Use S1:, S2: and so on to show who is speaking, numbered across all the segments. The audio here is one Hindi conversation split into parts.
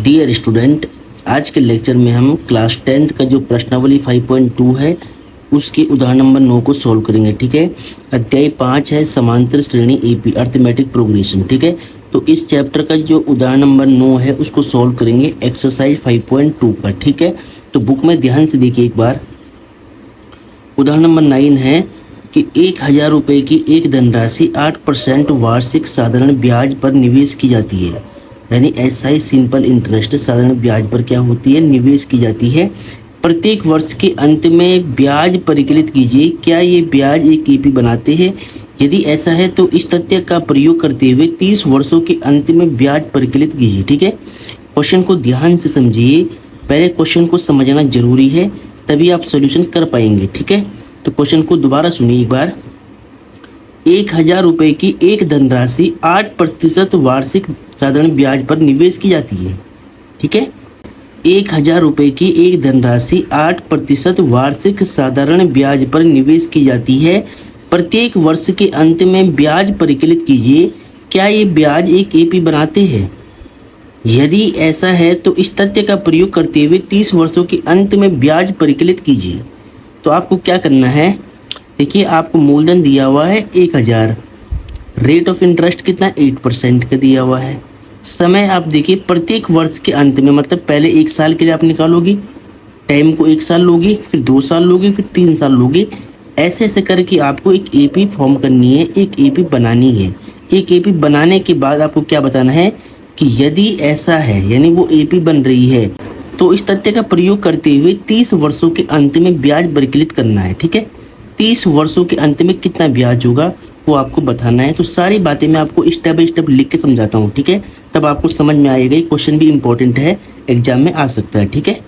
S1: डियर स्टूडेंट, आज के लेक्चर में हम क्लास 10th का जो प्रश्नावली 5.2 है उसके उदाहरण नंबर 9 को सॉल्व करेंगे। ठीक है, अध्याय 5 है समांतर श्रेणी एपी अर्थमेटिक प्रोग्रेशन। ठीक है, तो इस चैप्टर का जो उदाहरण नंबर 9 है उसको सॉल्व करेंगे एक्सरसाइज 5.2 पर। ठीक है, तो बुक में ध्यान से देखिए एक बार। उदाहरण नंबर 9 है कि 1000 रुपये की एक धनराशि 8% वार्षिक साधारण ब्याज पर निवेश की जाती है। यानी एसआई सिंपल इंटरेस्ट साधारण ब्याज पर क्या होती है, निवेश की जाती है। प्रत्येक वर्ष के अंत में ब्याज परिकलित कीजिए, क्या ये ब्याज एक एपी बनाते हैं? यदि ऐसा है तो इस तथ्य का प्रयोग करते हुए 30 वर्षों के अंत में ब्याज परिकलित कीजिए। ठीक है, क्वेश्चन को ध्यान से समझिए, पहले क्वेश्चन को समझना जरूरी है तभी आप सॉल्यूशन कर पाएंगे। ठीक है, तो क्वेश्चन को दोबारा सुनिए एक बार। 1000 रुपये की एक धनराशि 8% वार्षिक साधारण ब्याज पर निवेश की जाती है। ठीक है, 1000 रुपये की एक धनराशि 8% वार्षिक साधारण ब्याज पर निवेश की जाती है। प्रत्येक वर्ष के अंत में ब्याज परिकलित कीजिए, क्या ये ब्याज एक एपी बनाते हैं? यदि ऐसा है तो इस तथ्य का प्रयोग करते हुए 30 वर्षों के अंत में ब्याज परिकलित कीजिए। तो आपको क्या करना है, देखिए आपको मूलधन दिया हुआ है 1000, रेट ऑफ इंटरेस्ट कितना 8% का दिया हुआ है। समय आप देखिए प्रत्येक वर्ष के अंत में, मतलब पहले 1 साल के लिए आप निकालोगी, टाइम को 1 साल लोगी, फिर 2 साल लोगी, फिर 3 साल लोगी, ऐसे ऐसे करके आपको एक एपी फॉर्म करनी है, एक एपी बनानी है। एक एपी बनाने के बाद आपको क्या बताना है कि यदि ऐसा है यानी वो एपी बन रही है तो इस तथ्य का प्रयोग करते हुए 30 वर्षों के अंत में ब्याज परिकलित करना है। ठीक है, 30 वर्षों के अंत में कितना ब्याज होगा वो आपको बताना है। तो सारी बातें मैं आपको स्टेप बाय स्टेप लिख के समझाता हूँ। ठीक है, तब आपको समझ में आएगा। क्वेश्चन भी इंपॉर्टेंट है, एग्जाम में आ सकता है। ठीक है,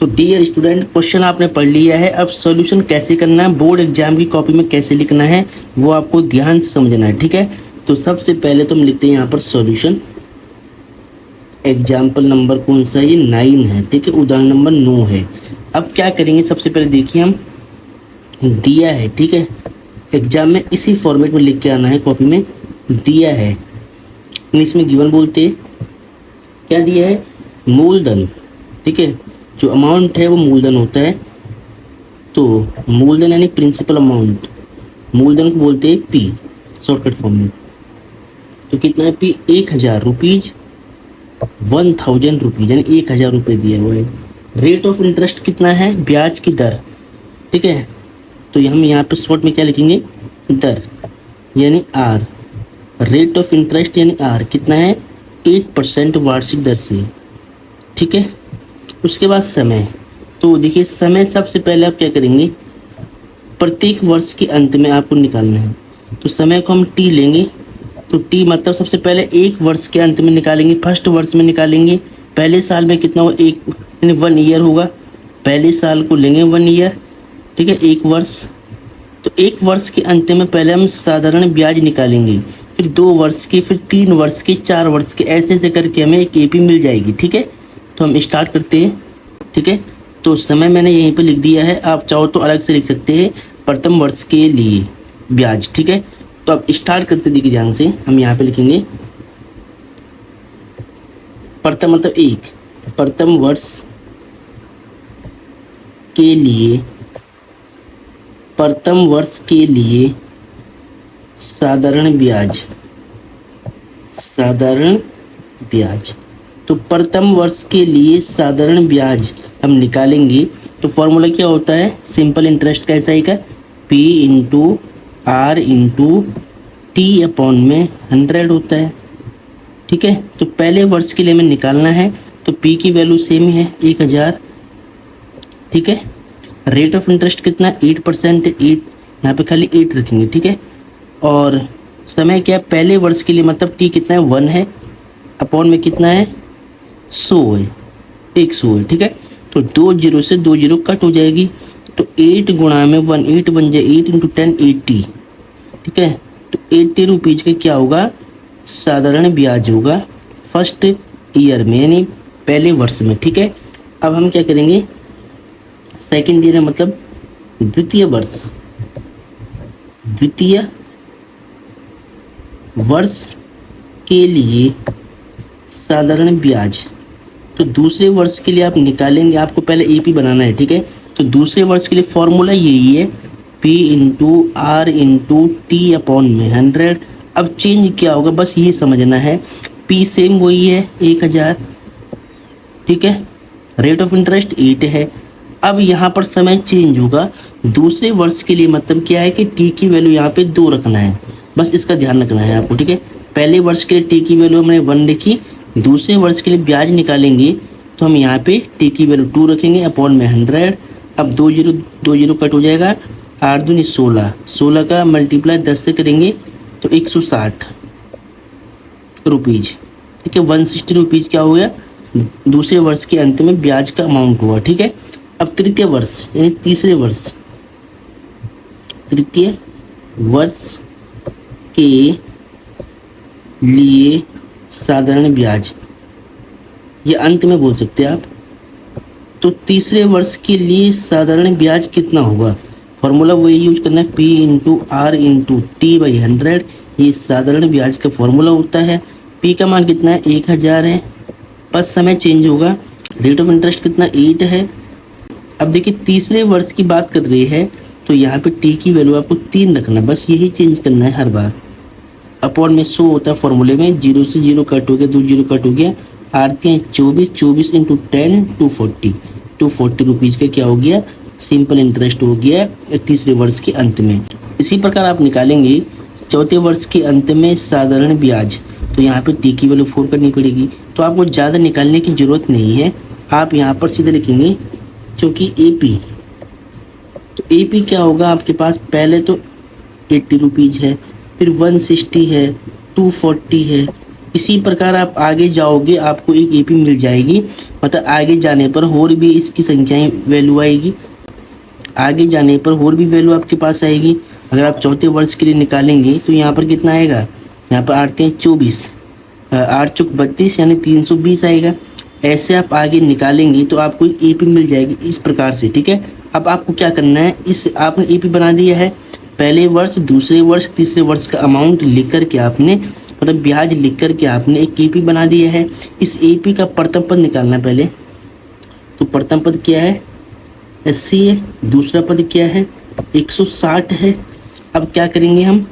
S1: तो डियर स्टूडेंट, क्वेश्चन आपने पढ़ लिया है, अब सॉल्यूशन कैसे करना है, बोर्ड एग्जाम की कॉपी में कैसे लिखना है वो आपको ध्यान से समझना है। ठीक है, तो सबसे पहले तो हम लिखते हैं यहाँ पर सॉल्यूशन। एग्जाम्पल नंबर कौन सा है, ये 9 है। ठीक है, उदाहरण नंबर 9 है। अब क्या करेंगे, सबसे पहले देखिए हम दिया है। ठीक है, एग्जाम में इसी फॉर्मेट में लिख के आना है, कॉपी में दिया है, इंग्लिश में गिवन बोलते हैं। क्या दिया है, मूलधन। ठीक है, जो अमाउंट है वो मूलधन होता है, तो मूलधन यानी प्रिंसिपल अमाउंट, मूलधन को बोलते हैं पी शॉर्टकट फॉर्म में। तो कितना है पी, 1000 रुपीज, 1000 रुपीज यानी 1000 रुपये दिया हुआ है। रेट ऑफ इंटरेस्ट कितना है, ब्याज की दर। ठीक है, तो हम यहाँ पे शॉर्ट में क्या लिखेंगे, दर यानी आर। रेट ऑफ इंटरेस्ट यानी आर कितना है, 8% वार्षिक दर से। ठीक है, उसके बाद समय। तो देखिए समय सबसे पहले आप क्या करेंगे, प्रत्येक वर्ष के अंत में आपको निकालना है। तो समय को हम टी लेंगे, तो टी मतलब सबसे पहले एक वर्ष के अंत में निकालेंगे, फर्स्ट वर्ष में निकालेंगे। पहले साल में कितना होगा, एक यानी 1 ईयर होगा। पहले साल को लेंगे 1 ईयर। ठीक है, एक वर्ष। तो एक वर्ष के अंत में पहले हम साधारण ब्याज निकालेंगे, फिर 2 वर्ष के, फिर 3 वर्ष के, 4 वर्ष के, ऐसे ऐसे करके हमें एक एपी मिल जाएगी। ठीक है, तो हम स्टार्ट करते हैं। ठीक है, तो समय मैंने यहीं पे लिख दिया है, आप चाहो तो अलग से लिख सकते हैं, प्रथम वर्ष के लिए ब्याज। ठीक है, तो अब स्टार्ट करते देखिए ध्यान से, हम यहाँ पे लिखेंगे प्रथम मतलब एक, प्रथम वर्ष के लिए, प्रथम वर्ष के लिए साधारण ब्याज, साधारण ब्याज। तो प्रथम वर्ष के लिए साधारण ब्याज हम निकालेंगे, तो फॉर्मूला क्या होता है, सिंपल इंटरेस्ट का ऐसा ही का, P into R into T upon में 100 होता है। ठीक है, तो पहले वर्ष के लिए हमें निकालना है, तो पी की वैल्यू सेम ही है 1000। ठीक है, रेट ऑफ इंटरेस्ट कितना 8%, 8 यहाँ पे खाली 8 रखेंगे। ठीक है, और समय क्या है, पहले वर्ष के लिए मतलब टी कितना है 1 है, अपॉन में कितना है 100 है, 100 है। ठीक है, तो 2 0 से 2 0 कट हो जाएगी, तो 8 गुणा में 1, 8 बन जाए 8 इंटू 10 80। ठीक है, तो 80 रुपीज का क्या होगा, साधारण ब्याज होगा फर्स्ट ईयर में यानी पहले वर्ष में। ठीक है, अब हम क्या करेंगे, सेकेंड ईयर में मतलब द्वितीय वर्ष, द्वितीय वर्ष के लिए साधारण ब्याज। तो दूसरे वर्ष के लिए आप निकालेंगे, आपको पहले एपी बनाना है, ठीक है। तो दूसरे वर्ष के लिए फॉर्मूला यही है, P into R into T upon में 100। अब चेंज क्या होगा बस यही समझना है, पी सेम वही है 1000, ठीक है। रेट ऑफ इंटरेस्ट 8 है। अब यहाँ पर समय चेंज होगा दूसरे वर्ष के लिए, मतलब क्या है कि टी की वैल्यू यहाँ पे 2 रखना है, बस इसका ध्यान रखना है आपको, ठीक है। पहले वर्ष के लिए टी की वैल्यू हमने 1 लिखी, दूसरे वर्ष के लिए ब्याज निकालेंगे तो हम यहाँ पे टी की वैल्यू 2 रखेंगे अपॉन में 100। अब 2 जीरो कट हो जाएगा, 8 दूनी 16, 16 का मल्टीप्लाई 10 से करेंगे तो 160 रुपीज़, ठीक है। 160 रुपीज़ क्या हो गया, दूसरे वर्ष के अंत में ब्याज का अमाउंट हुआ, ठीक है। अब तृतीय वर्ष यानी तीसरे वर्ष, तृतीय वर्ष के लिए साधारण ब्याज, ये अंत में बोल सकते हैं आप। तो तीसरे वर्ष के लिए साधारण ब्याज कितना होगा, फॉर्मूला वही यूज करना है, P into R into T by 100। ये साधारण ब्याज का फॉर्मूला होता है। पी का मान कितना है 1000 है, बस समय चेंज होगा। रेट ऑफ इंटरेस्ट कितना 8 है। अब देखिए तीसरे वर्ष की बात कर रही है तो यहाँ पे टी की वैल्यू आपको 3 रखना, बस यही चेंज करना है हर बार। अपॉन में 100 होता है फॉर्मूले में, 0 से 0 कट हो गया, 2 जीरो कट हो गया, आते हैं 24, 24 इंटू 10 240, 240 रुपीज़ का क्या हो गया, सिंपल इंटरेस्ट हो गया तीसरे वर्ष के अंत में। इसी प्रकार आप निकालेंगे चौथे वर्ष के अंत में साधारण ब्याज, तो यहाँ पे टी की वैल्यू 4 करनी पड़ेगी। तो आपको ज़्यादा निकालने की ज़रूरत नहीं है, आप यहाँ पर सीधे लिखेंगे क्योंकि एपी, तो एपी क्या होगा आपके पास, पहले तो 80 रुपीज़ है, फिर 160 है, 240 है। इसी प्रकार आप आगे जाओगे आपको एक एपी मिल जाएगी, मतलब आगे जाने पर और भी इसकी संख्याएं वैल्यू आएगी, आगे जाने पर और भी वैल्यू आपके पास आएगी। अगर आप चौथे वर्ष के लिए निकालेंगे तो यहाँ पर कितना आएगा, यहाँ पर आते हैं 24, 8 चौक 32 यानी 320 आएगा। ऐसे आप आगे निकालेंगे तो आपको एपी मिल जाएगी इस प्रकार से, ठीक है। अब आपको क्या करना है, इस आपने एपी बना दिया है, पहले वर्ष, दूसरे वर्ष, तीसरे वर्ष का अमाउंट लिख कर के आपने, मतलब ब्याज लिख कर के आपने एक एपी बना दिया है। इस एपी का प्रथम पद निकालना है पहले, तो प्रथम पद क्या है 80 है, दूसरा पद क्या है 160 है। अब क्या करेंगे हम,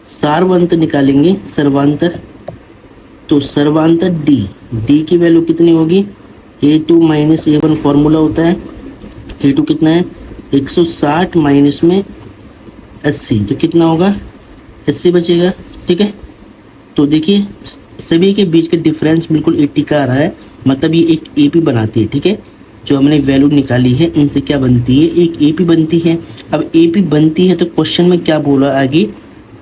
S1: सार्वंतर निकालेंगे, सर्वांतर, तो सर्वांतर डी की वैल्यू कितनी होगी, A2 माइनस A1 फॉर्मूला होता है। A2 कितना है 160 माइनस में 80, तो कितना होगा 80 बचेगा, ठीक है। तो देखिए सभी के बीच का डिफरेंस बिल्कुल 80 का आ रहा है, मतलब ये एक एपी बनाती है, ठीक है। जो हमने वैल्यू निकाली है इनसे क्या बनती है, एक एपी बनती है। अब एपी बनती है तो क्वेश्चन में क्या बोला आगे,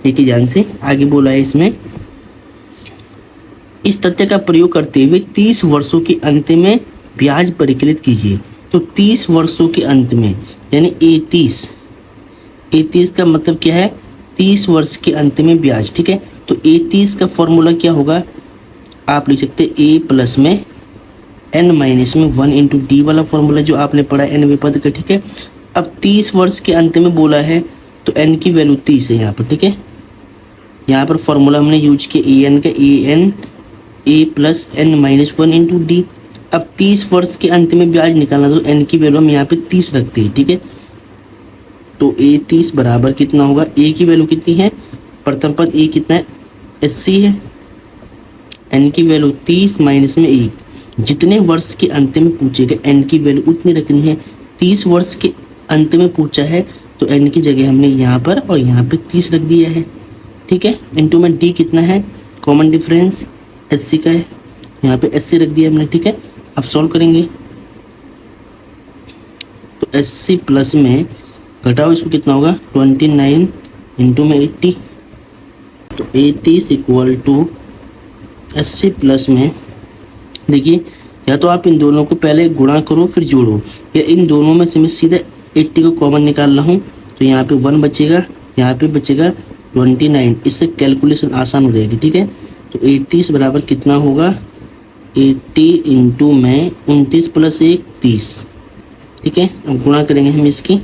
S1: देखिए ध्यान से, आगे बोला है इसमें, इस तथ्य का प्रयोग करते हुए 30 वर्षों के अंत में ब्याज परिकलित कीजिए। तो 30 वर्षों के अंत में यानी 30 का मतलब क्या है, 30 वर्ष के अंत में ब्याज, ठीक है। तो 30 का फॉर्मूला क्या होगा, आप लिख सकते हैं ए प्लस में n माइनस में 1 इंटू डी वाला फॉर्मूला जो आपने पढ़ा है n पद का, ठीक है। अब 30 वर्ष के अंत में बोला है तो n की वैल्यू 30 है यहाँ पर, ठीक है। यहाँ पर फॉर्मूला हमने यूज किया an का, an a plus n minus 1 into D. अब 30 वर्ष के अंत में ब्याज निकालना, तो n की वैल्यू हम यहाँ पे 30 रखते हैं, ठीक है। तो a 30 बराबर कितना होगा, a की वैल्यू कितनी है, प्रथम पद a कितना है 80 है, n की वैल्यू 30 माइनस में 1, जितने वर्ष के अंत में पूछेगा n की वैल्यू उतनी रखनी है। 30 वर्ष के अंत में पूछा है तो n की जगह हमने यहाँ पर और यहाँ पे 30 रख दिया है, ठीक है। इंटू में d कितना है, कॉमन डिफरेंस 80 का है, यहाँ पे 80 रख दिया हमने, ठीक है। अब सॉल्व करेंगे तो 80 प्लस में घटाओ इसको कितना होगा 29 इंटू में 80, तो 80 इक्वल टू 80 प्लस में, देखिए या तो आप इन दोनों को पहले गुणा करो फिर जोड़ो, या इन दोनों में से मैं सीधे 80 को कॉमन निकाल रहा हूँ, तो यहाँ पे 1 बचेगा, यहाँ पे बचेगा 29, इससे कैलकुलेशन आसान हो जाएगी, ठीक है। तो 30 बराबर कितना होगा, 80 इंटू में 29 प्लस 1 30, ठीक है। अब गुणा करेंगे हम इसकी,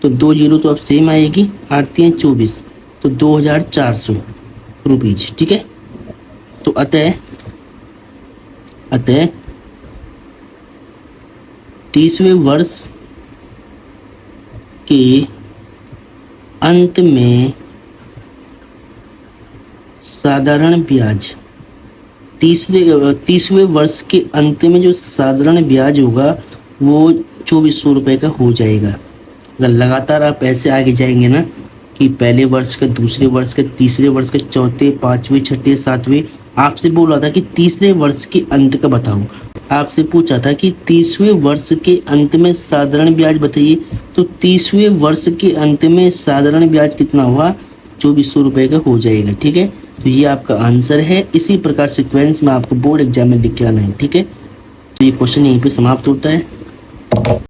S1: तो 2 जीरो तो अब सेम आएगी, आती हैं 24, तो 2400 रुपीज़, ठीक है। तो अतः अतः 30वें वर्ष के अंत में साधारण ब्याज 30वें वर्ष के अंत में जो साधारण ब्याज होगा वो 2400 रुपये का हो जाएगा। अगर लगातार आप ऐसे आगे जाएंगे ना कि पहले वर्ष का, दूसरे वर्ष का, तीसरे वर्ष का, चौथे, पाँचवें, छठे, सातवें, आपसे बोला था कि तीसरे वर्ष के अंत का बताओ, आपसे पूछा था कि 30वें वर्ष के अंत में साधारण ब्याज बताइए, तो 30वें वर्ष के अंत में साधारण ब्याज कितना हुआ, 2400 रुपये का हो जाएगा। ठीक है, तो ये आपका आंसर है। इसी प्रकार सीक्वेंस में आपको बोर्ड एग्जाम में लिख के आना है। ठीक है, तो ये क्वेश्चन यहीं पे समाप्त होता है।